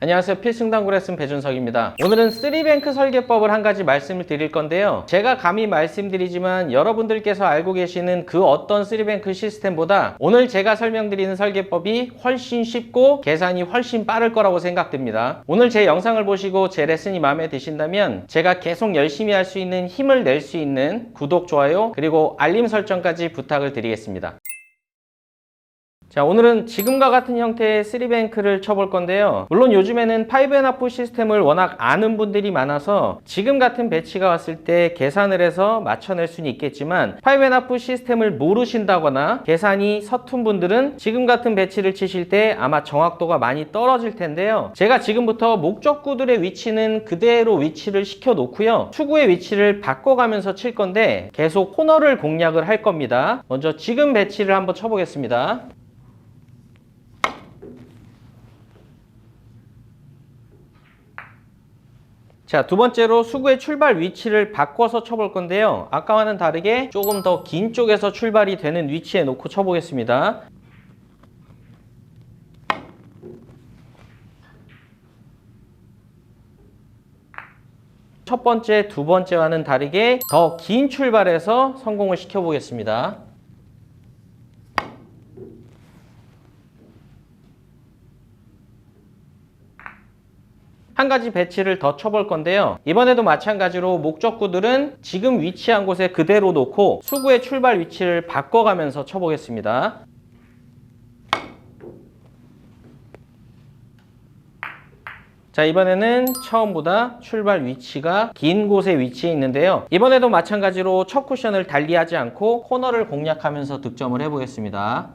안녕하세요. 필승당구 레슨 배준석입니다. 오늘은 3뱅크 설계법을 한 가지 말씀을 드릴 건데요. 제가 감히 말씀드리지만 여러분들께서 알고 계시는 그 어떤 3뱅크 시스템보다 오늘 제가 설명드리는 설계법이 훨씬 쉽고 계산이 훨씬 빠를 거라고 생각됩니다. 오늘 제 영상을 보시고 제 레슨이 마음에 드신다면 제가 계속 열심히 할 수 있는 힘을 낼 수 있는 구독, 좋아요, 그리고 알림 설정까지 부탁을 드리겠습니다. 자, 오늘은 지금과 같은 형태의 3뱅크를 쳐볼 건데요. 물론 요즘에는 5&하프 시스템을 워낙 아는 분들이 많아서 지금 같은 배치가 왔을 때 계산을 해서 맞춰낼 수는 있겠지만 5&하프 시스템을 모르신다거나 계산이 서툰 분들은 지금 같은 배치를 치실 때 아마 정확도가 많이 떨어질 텐데요. 제가 지금부터 목적구들의 위치는 그대로 위치를 시켜 놓고요. 투구의 위치를 바꿔가면서 칠 건데 계속 코너를 공략을 할 겁니다. 먼저 지금 배치를 한번 쳐보겠습니다. 자, 두 번째로 수구의 출발 위치를 바꿔서 쳐볼 건데요. 아까와는 다르게 조금 더 긴 쪽에서 출발이 되는 위치에 놓고 쳐보겠습니다. 첫 번째, 두 번째와는 다르게 더 긴 출발에서 성공을 시켜보겠습니다. 한 가지 배치를 더 쳐볼 건데요. 이번에도 마찬가지로 목적구들은 지금 위치한 곳에 그대로 놓고 수구의 출발 위치를 바꿔가면서 쳐보겠습니다. 자, 이번에는 처음보다 출발 위치가 긴 곳에 위치해 있는데요. 이번에도 마찬가지로 첫 쿠션을 달리하지 않고 코너를 공략하면서 득점을 해보겠습니다.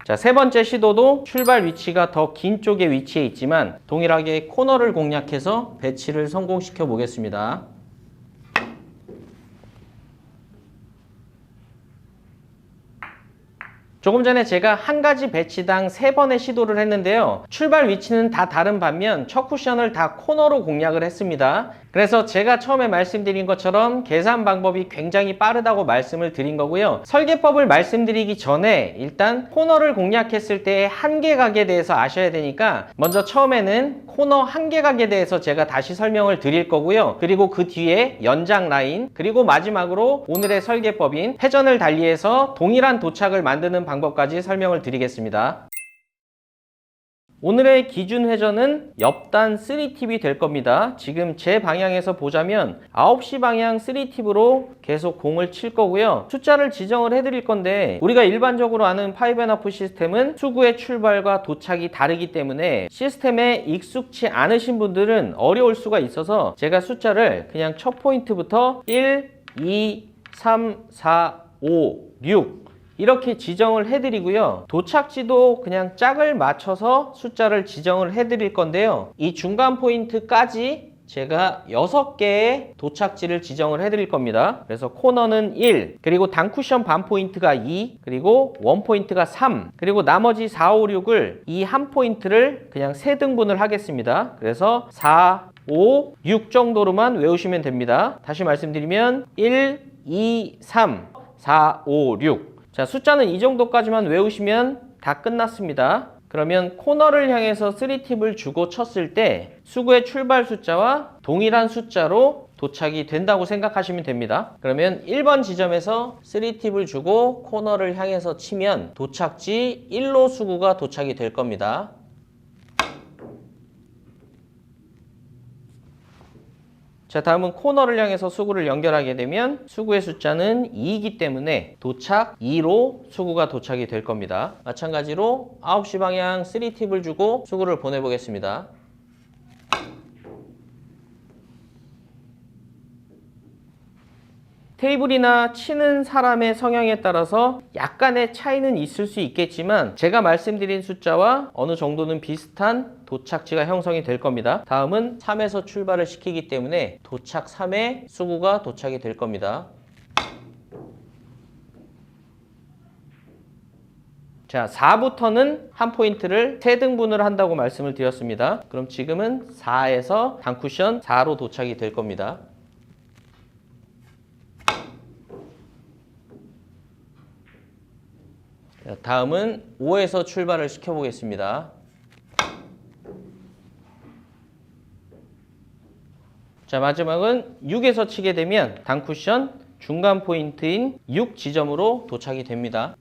자, 세 번째 시도도 출발 위치가 더 긴 쪽에 위치해 있지만 동일하게 코너를 공략해서 배치를 성공시켜 보겠습니다. 조금 전에 제가 한 가지 배치당 3번의 시도를 했는데요. 출발 위치는 다 다른 반면 첫 쿠션을 다 코너로 공략을 했습니다. 그래서 제가 처음에 말씀드린 것처럼 계산 방법이 굉장히 빠르다고 말씀을 드린 거고요. 설계법을 말씀드리기 전에 일단 코너를 공략했을 때의 한계각에 대해서 아셔야 되니까 먼저 처음에는 코너 한계각에 대해서 제가 다시 설명을 드릴 거고요. 그리고 그 뒤에 연장 라인, 그리고 마지막으로 오늘의 설계법인 회전을 달리해서 동일한 도착을 만드는 방법까지 설명을 드리겠습니다. 오늘의 기준 회전은 옆단 3팁이 될 겁니다. 지금 제 방향에서 보자면 9시 방향 3팁으로 계속 공을 칠 거고요. 숫자를 지정을 해드릴 건데 우리가 일반적으로 아는 5&하프 시스템은 수구의 출발과 도착이 다르기 때문에 시스템에 익숙치 않으신 분들은 어려울 수가 있어서 제가 숫자를 그냥 첫 포인트부터 1, 2, 3, 4, 5, 6 이렇게 지정을 해드리고요. 도착지도 그냥 짝을 맞춰서 숫자를 지정을 해드릴 건데요. 이 중간 포인트까지 제가 6개의 도착지를 지정을 해드릴 겁니다. 그래서 코너는 1, 그리고 단쿠션 반 포인트가 2, 그리고 원 포인트가 3, 그리고 나머지 4, 5, 6을 이 한 포인트를 그냥 3등분을 하겠습니다. 그래서 4, 5, 6 정도로만 외우시면 됩니다. 다시 말씀드리면 1, 2, 3, 4, 5, 6. 자, 숫자는 이 정도까지만 외우시면 다 끝났습니다. 그러면 코너를 향해서 3팁을 주고 쳤을 때 수구의 출발 숫자와 동일한 숫자로 도착이 된다고 생각하시면 됩니다. 그러면 1번 지점에서 3팁을 주고 코너를 향해서 치면 도착지 1로 수구가 도착이 될 겁니다. 자, 다음은 코너를 향해서 수구를 연결하게 되면 수구의 숫자는 2이기 때문에 도착 2로 수구가 도착이 될 겁니다. 마찬가지로 9시 방향 3팁을 주고 수구를 보내보겠습니다. 테이블이나 치는 사람의 성향에 따라서 약간의 차이는 있을 수 있겠지만 제가 말씀드린 숫자와 어느 정도는 비슷한 도착지가 형성이 될 겁니다. 다음은 3에서 출발을 시키기 때문에 도착 3에 수구가 도착이 될 겁니다. 자, 4부터는 한 포인트를 3등분을 한다고 말씀을 드렸습니다. 그럼 지금은 4에서 단쿠션 4로 도착이 될 겁니다. 자, 다음은 5에서 출발을 시켜보겠습니다. 자, 마지막은 6에서 치게 되면 단쿠션 중간 포인트인 6 지점으로 도착이 됩니다.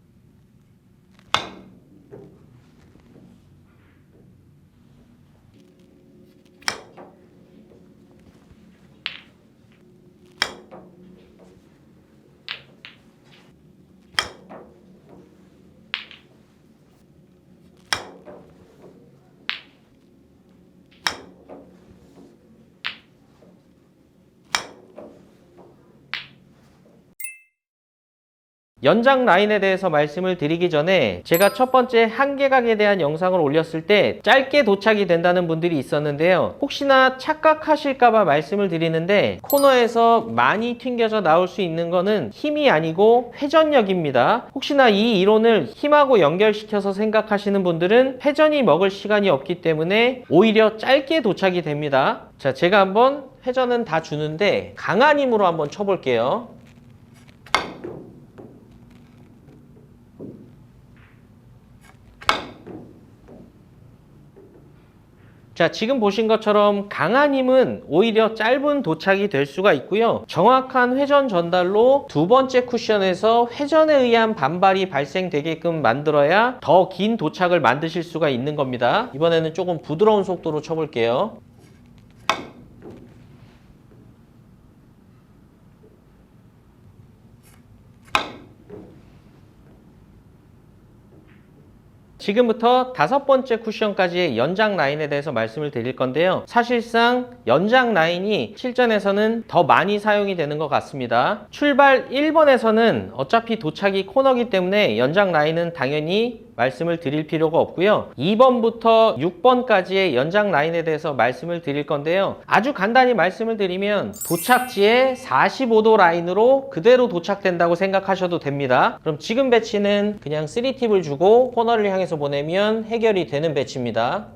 연장 라인에 대해서 말씀을 드리기 전에 제가 첫 번째 한계각에 대한 영상을 올렸을 때 짧게 도착이 된다는 분들이 있었는데요. 혹시나 착각하실까봐 말씀을 드리는데 코너에서 많이 튕겨져 나올 수 있는 거는 힘이 아니고 회전력입니다. 혹시나 이 이론을 힘하고 연결시켜서 생각하시는 분들은 회전이 먹을 시간이 없기 때문에 오히려 짧게 도착이 됩니다. 자, 제가 한번 회전은 다 주는데 강한 힘으로 한번 쳐볼게요. 자, 지금 보신 것처럼 강한 힘은 오히려 짧은 도착이 될 수가 있고요. 정확한 회전 전달로 두 번째 쿠션에서 회전에 의한 반발이 발생되게끔 만들어야 더 긴 도착을 만드실 수가 있는 겁니다. 이번에는 조금 부드러운 속도로 쳐볼게요. 지금부터 다섯 번째 쿠션까지의 연장 라인에 대해서 말씀을 드릴 건데요. 사실상 연장 라인이 실전에서는 더 많이 사용이 되는 것 같습니다. 출발 1번에서는 어차피 도착이 코너기 때문에 연장 라인은 당연히 말씀을 드릴 필요가 없고요. 2번부터 6번까지의 연장 라인에 대해서 말씀을 드릴 건데요. 아주 간단히 말씀을 드리면 도착지에 45도 라인으로 그대로 도착된다고 생각하셔도 됩니다. 그럼 지금 배치는 그냥 3팁을 주고 코너를 향해서 보내면 해결이 되는 배치입니다.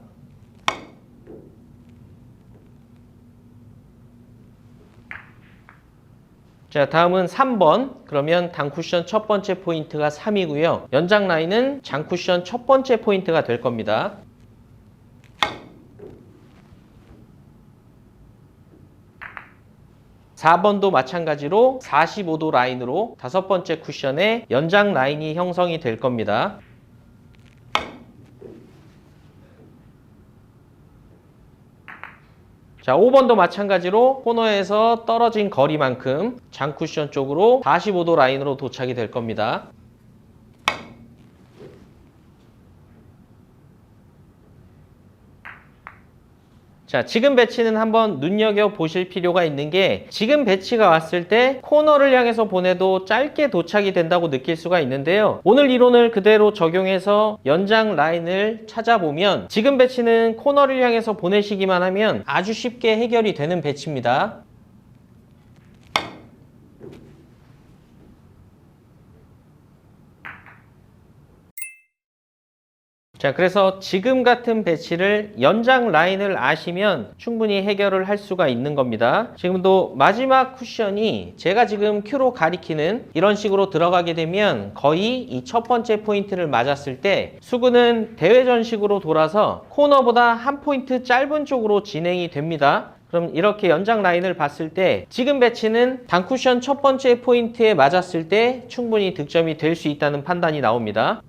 자, 다음은 3번. 그러면 단쿠션 첫 번째 포인트가 3이고요. 연장 라인은 장쿠션 첫 번째 포인트가 될 겁니다. 4번도 마찬가지로 45도 라인으로 다섯 번째 쿠션에 연장 라인이 형성이 될 겁니다. 자, 5번도 마찬가지로 코너에서 떨어진 거리만큼 장쿠션 쪽으로 45도 라인으로 도착이 될 겁니다. 자, 지금 배치는 한번 눈여겨보실 필요가 있는 게 지금 배치가 왔을 때 코너를 향해서 보내도 짧게 도착이 된다고 느낄 수가 있는데요. 오늘 이론을 그대로 적용해서 연장 라인을 찾아보면 지금 배치는 코너를 향해서 보내시기만 하면 아주 쉽게 해결이 되는 배치입니다. 자, 그래서 지금 같은 배치를 연장 라인을 아시면 충분히 해결을 할 수가 있는 겁니다. 지금도 마지막 쿠션이 제가 지금 큐로 가리키는 이런 식으로 들어가게 되면 거의 이 첫 번째 포인트를 맞았을 때 수구는 대회전식으로 돌아서 코너보다 한 포인트 짧은 쪽으로 진행이 됩니다. 그럼 이렇게 연장 라인을 봤을 때 지금 배치는 단쿠션 첫 번째 포인트에 맞았을 때 충분히 득점이 될 수 있다는 판단이 나옵니다.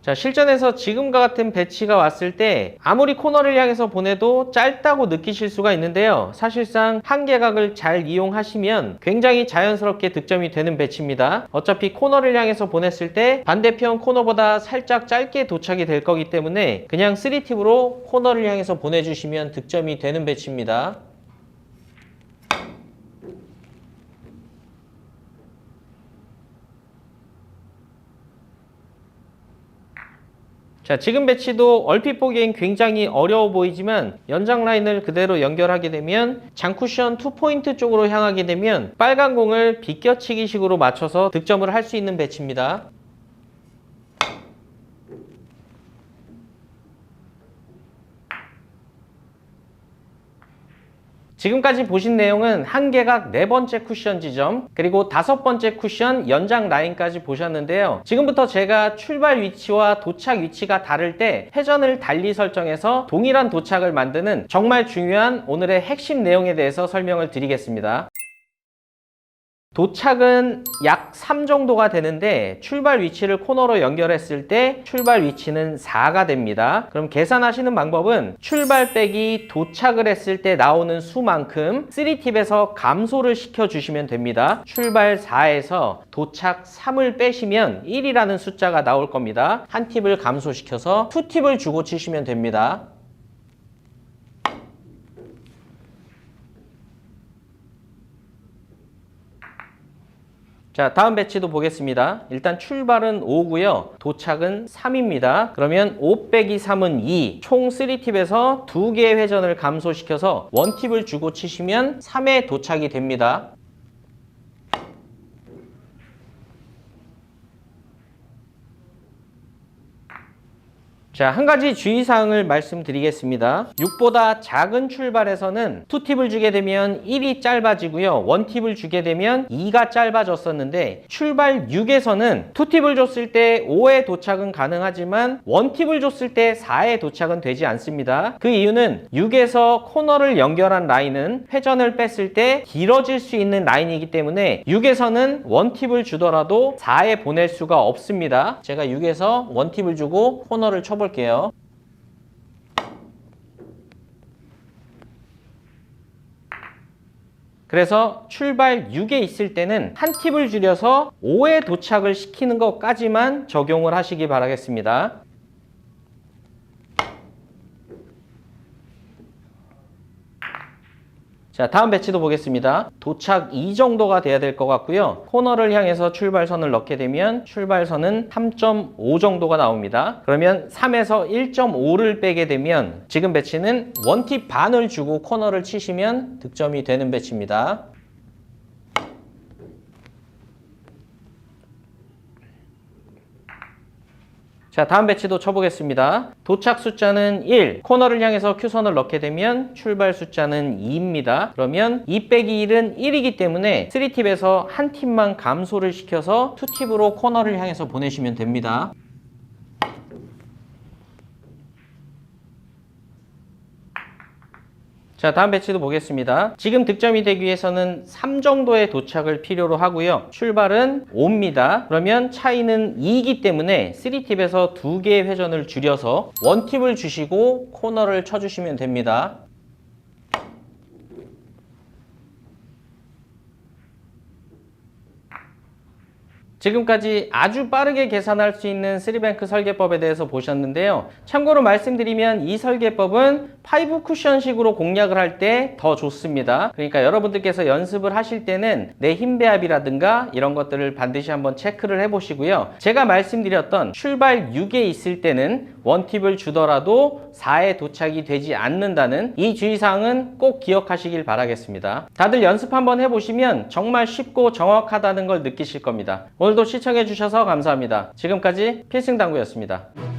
자, 실전에서 지금과 같은 배치가 왔을 때 아무리 코너를 향해서 보내도 짧다고 느끼실 수가 있는데요. 사실상 한계각을 잘 이용하시면 굉장히 자연스럽게 득점이 되는 배치입니다. 어차피 코너를 향해서 보냈을 때 반대편 코너보다 살짝 짧게 도착이 될 거기 때문에 그냥 3팁으로 코너를 향해서 보내주시면 득점이 되는 배치입니다. 자, 지금 배치도 얼핏 보기엔 굉장히 어려워 보이지만 연장 라인을 그대로 연결하게 되면 장쿠션 2포인트 쪽으로 향하게 되면 빨간 공을 비껴치기 식으로 맞춰서 득점을 할 수 있는 배치입니다. 지금까지 보신 내용은 한계각 4번째 쿠션 지점 그리고 5번째 쿠션 연장 라인까지 보셨는데요. 지금부터 제가 출발 위치와 도착 위치가 다를 때 회전을 달리 설정해서 동일한 도착을 만드는 정말 중요한 오늘의 핵심 내용에 대해서 설명을 드리겠습니다. 도착은 약 3 정도가 되는데 출발 위치를 코너로 연결했을 때 출발 위치는 4가 됩니다. 그럼 계산하시는 방법은 출발 빼기 도착을 했을 때 나오는 수만큼 3팁에서 감소를 시켜주시면 됩니다. 출발 4에서 도착 3을 빼시면 1이라는 숫자가 나올 겁니다. 한 팁을 감소시켜서 2팁을 주고 치시면 됩니다. 자, 다음 배치도 보겠습니다. 일단 출발은 5고요. 도착은 3입니다. 그러면 5 빼기 3은 2. 총 3팁에서 2개의 회전을 감소시켜서 1팁을 주고 치시면 3에 도착이 됩니다. 자, 한 가지 주의사항을 말씀드리겠습니다. 6보다 작은 출발에서는 2팁을 주게 되면 1이 짧아지고요. 1팁을 주게 되면 2가 짧아졌었는데 출발 6에서는 2팁을 줬을 때 5에 도착은 가능하지만 1팁을 줬을 때 4에 도착은 되지 않습니다. 그 이유는 6에서 코너를 연결한 라인은 회전을 뺐을 때 길어질 수 있는 라인이기 때문에 6에서는 1팁을 주더라도 4에 보낼 수가 없습니다. 제가 6에서 1팁을 주고 코너를 쳐볼게요. 그래서 출발 6에 있을 때는 한 팁을 줄여서 5에 도착을 시키는 것까지만 적용을 하시기 바라겠습니다. 자, 다음 배치도 보겠습니다. 도착 2 정도가 돼야 될 것 같고요. 코너를 향해서 출발선을 넣게 되면 출발선은 3.5 정도가 나옵니다. 그러면 3에서 1.5를 빼게 되면 지금 배치는 1팁 반을 주고 코너를 치시면 득점이 되는 배치입니다. 자, 다음 배치도 쳐보겠습니다. 도착 숫자는 1, 코너를 향해서 큐선을 넣게 되면 출발 숫자는 2입니다. 그러면 2 빼기 1은 1이기 때문에 3팁에서 한 팁만 감소를 시켜서 2팁으로 코너를 향해서 보내시면 됩니다. 자, 다음 배치도 보겠습니다. 지금 득점이 되기 위해서는 3 정도의 도착을 필요로 하고요. 출발은 5입니다. 그러면 차이는 2이기 때문에 3팁에서 2개의 회전을 줄여서 1팁을 주시고 코너를 쳐주시면 됩니다. 지금까지 아주 빠르게 계산할 수 있는 3뱅크 설계법에 대해서 보셨는데요. 참고로 말씀드리면 이 설계법은 5 쿠션식으로 공략을 할 때 더 좋습니다. 그러니까 여러분들께서 연습을 하실 때는 내 힘 배합이라든가 이런 것들을 반드시 한번 체크를 해보시고요. 제가 말씀드렸던 출발 6에 있을 때는 1팁을 주더라도 4에 도착이 되지 않는다는 이 주의사항은 꼭 기억하시길 바라겠습니다. 다들 연습 한번 해보시면 정말 쉽고 정확하다는 걸 느끼실 겁니다. 오늘도 시청해주셔서 감사합니다. 지금까지 필승당구였습니다.